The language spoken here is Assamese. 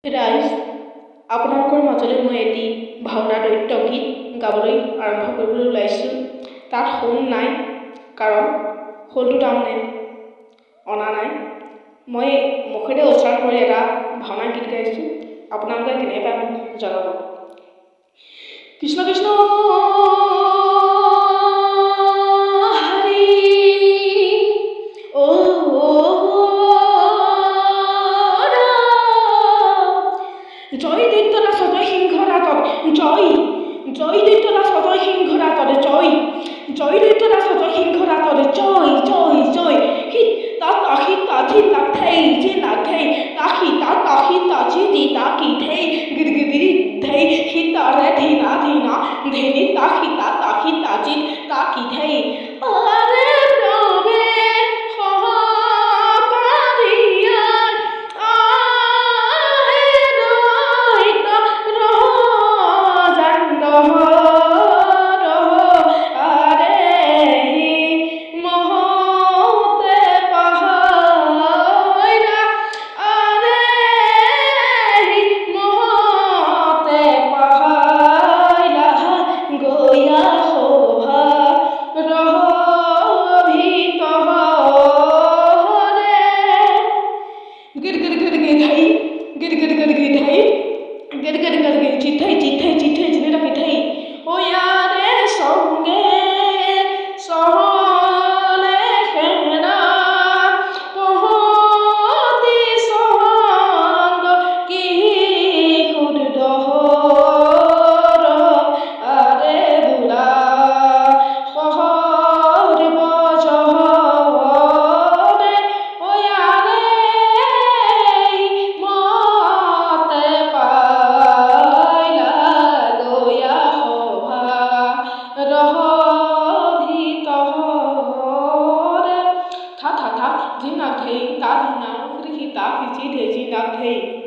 ৰাইজ, আপোনালোকৰ মাজলৈ মই এটি ভাওনা নৃত্য গীত গাবলৈ আৰম্ভ কৰিবলৈ ওলাইছোঁ। তাত সোণ নাই, কাৰণ সোণটো তাৰমানে অনা নাই। মই মুখেৰে উচ্চাৰণ কৰি এটা ভাওনা গীত গাইছোঁ। আপোনালোকে কেনে পায় মোক জনাব। কৃষ্ণ কৃষ্ণ জয় দৈত্যনাথ জয় সিংহনাথত জয় জয় দৈত্যনাথ জয় সিংহনাথত জয় জয় দৈত্যনাথ জয় সিংহনাথত জয় জয় জয় হি তা তাহি তাজি তাথেই যে নাথেই তাহি তা তাহি তাজি দি তাকি থেই গিরগিরি থেই হি তারে ধীনা ধীনা ধেনি তাহি তা তাহি তাজি তাকি থেই আরে প্রভে धा धा धा धी नाथै ता धी ना धी ता धी धी धी नाथै